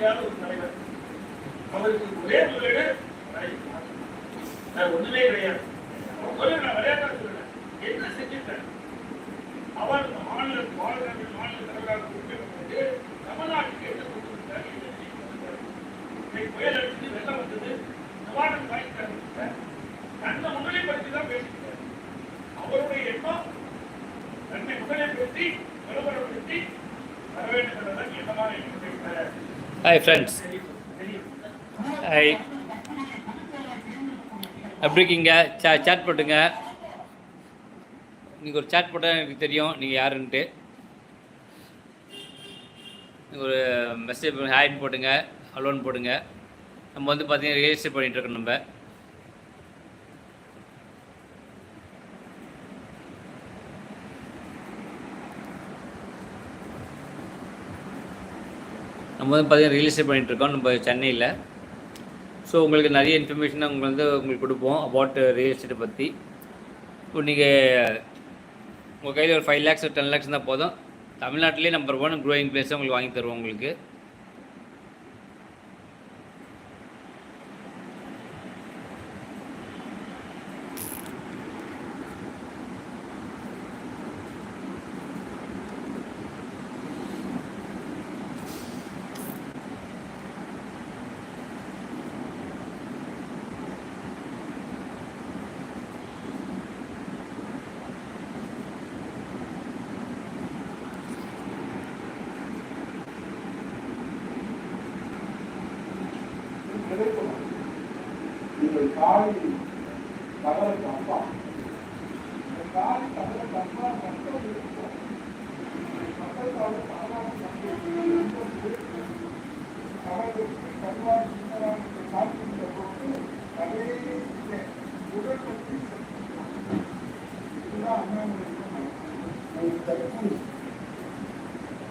முடியாத ஒரு தலைவர். அவருக்கு ஒரே முதலீடு ஒண்ணுமே கிடையாது. நான் விளையாட்டா சொல்றேன், என்ன செஞ்சுட்டேன் அவர் மாநில தலைவராக கொடுக்கப்பட்டு தமிழ்நாட்டுக்கு என்ன கொடுத்திருக்காரு, புயல் அடிச்சு வெள்ளம் வந்தது, நிவாரணம் வாங்கிட்டாங்க. தன்னை முன்னிலைப்படுத்தி தான் பேசிக்கிறார். அவருடைய எண்ணம் தன்னை முன்னிலைப்படுத்தி நிலவரப்படுத்தி வர வேண்டும் எண்ணமாக இருக்கிறார். ஹாய் ஃப்ரெண்ட்ஸ், ஹாய், எப்படி இருக்கீங்க? சேட் போட்டுங்க. நீங்கள் ஒரு சேட் போட்டால் எனக்கு தெரியும் நீங்கள் யாருன்ட்டு. ஒரு மெசேஜ் ஹாய்ன்னு போட்டுங்க, அலோன்னு போடுங்க. நம்ம வந்து பார்த்தீங்கன்னா ரெஜிஸ்டர் பண்ணிகிட்ருக்கோம். நம்ம வந்து பார்த்தீங்கன்னா ரியல் எஸ்டேட் பண்ணிகிட்ருக்கோம் நம்ம சென்னையில். ஸோ உங்களுக்கு நிறைய இன்ஃபர்மேஷன் உங்களுக்கு கொடுப்போம் அபவுட் ரியல் எஸ்டேட்டை பற்றி. இப்போ நீங்கள் உங்கள் கையில் ஒரு 5 lakhs 10 lakhs இருந்தால் போதும், தமிழ்நாட்டிலே நம்பர் 1 க்ரோயிங் பிளேஸை உங்களுக்கு வாங்கி தருவோம். உங்களுக்கு நீங்கள் காலை தவற தப்பா காலை தவற தப்பா மக்கள் இருக்கும் மக்கள் காக்கின்ற போது அதே உடல் பற்றி இதுதான் அண்ணாமலை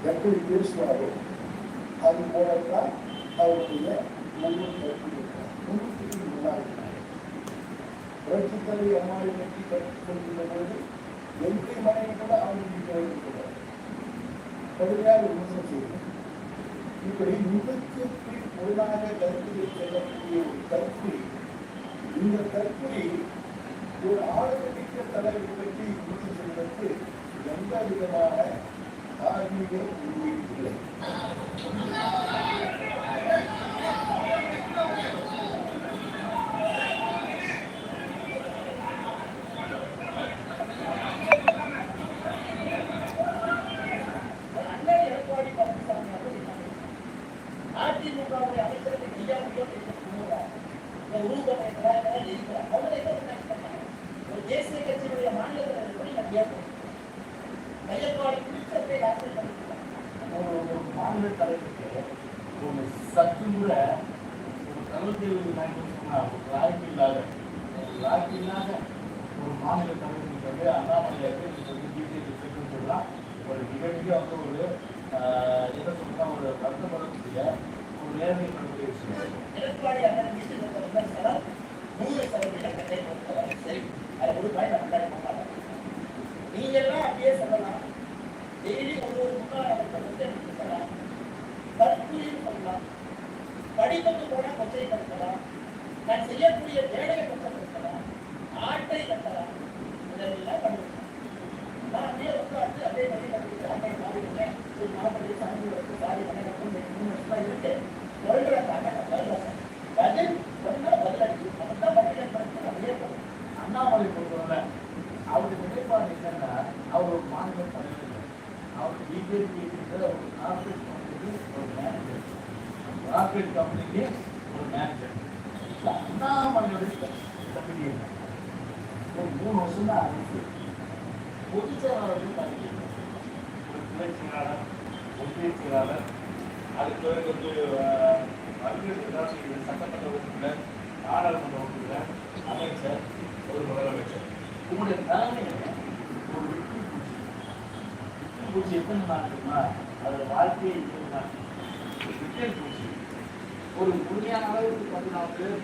எப்படி பேசுவாரோ அது போலத்தான் அவருடைய புரட்சித்தலை அம்மாவை பற்றி கற்றுக் கொள்கின்ற போது எந்த மனைவி கூட அவர்களுக்கு கடுமையாக விமர்சனம் செய்யும். இப்படி முகத்துக்கு பொருளாக கருத்தில் செல்லக்கூடிய ஒரு கற்புரி, இந்த கற்புரி ஒரு ஆளுநமிக்க தலைவரை பற்றி விமர்சனம் செய்வதற்கு எந்த விதமான தார்மீக உரிமை இல்லை. தேசிய கட்சியினுடைய மாநில மாநில தலைவருக்கு ஒரு சற்று கூட ஒரு கருத்தில் வாய்ப்பு இல்லாத ஒரு மாநில தலைவருக்கு அண்ணாமலையாருக்கு பிஜேபி சொல்லலாம். ஒரு நிகழ்ச்சியாக வந்து ஒரு என்ன சொல்லலாம், ஒரு வருத்தப்படக்கூடிய ஒரு நேர்மைப்படுத்திய விஷயம். நீங்கெல்லாம் அப்படியே சொல்லலாம். டெய்லி ஒரு முன்னாள் கற்பூரின்னு சொல்லலாம், படிப்புக்கு போனா கொச்சைப்படுத்தலாம், நான் செய்யக்கூடிய வேலையை கொச்சப்படுத்தலாம், ஆட்டை கட்டலாம், இதெல்லாம் பண்ணுவேன். நான் அப்படியே உட்காந்து அதே மாதிரி ஆட்டை மாறிடுறேன். ஒரு நாற்பது சாமி வந்து சாரி வணக்கம் 3 வருஷமா இருக்கு. பதில் சொன்னா பதிலடி தான் பதிலடி அப்படியே போகும். அண்ணாமலை பொறுத்தவரை அவருடைய நிலைப்பாடு என்னன்னா, அவர் ஒரு மாநில தலைவர், அவர் பிஜேபி ஒரு கார்பரேட் கம்பெனிக்கு ஒரு மேனேஜர், கார்பரேட் கம்பெனிக்கு ஒரு மேனேஜர். அண்ணாமலையுடைய கம்பெனி ஒரு 3 வருஷம் தான் அரசு பொதுச் செயலாளர்கள் தலைவர், ஒரு துணை செயலாளர், ஒன்றிய செயலாளர், அதுக்கு பிறகு வந்து சட்டமன்ற உறுப்பினர், நாடாளுமன்ற உறுப்பினர், அமைச்சர், ஒரு முதலமைச்சர். உங்களுடைய தலைமை ஒரு விட்டு பூச்சி எத்தனை நாட்டுமா அதோட வாழ்க்கையை விட்டு பூச்சி ஒரு முழுமையான அளவுக்கு 14 பேர்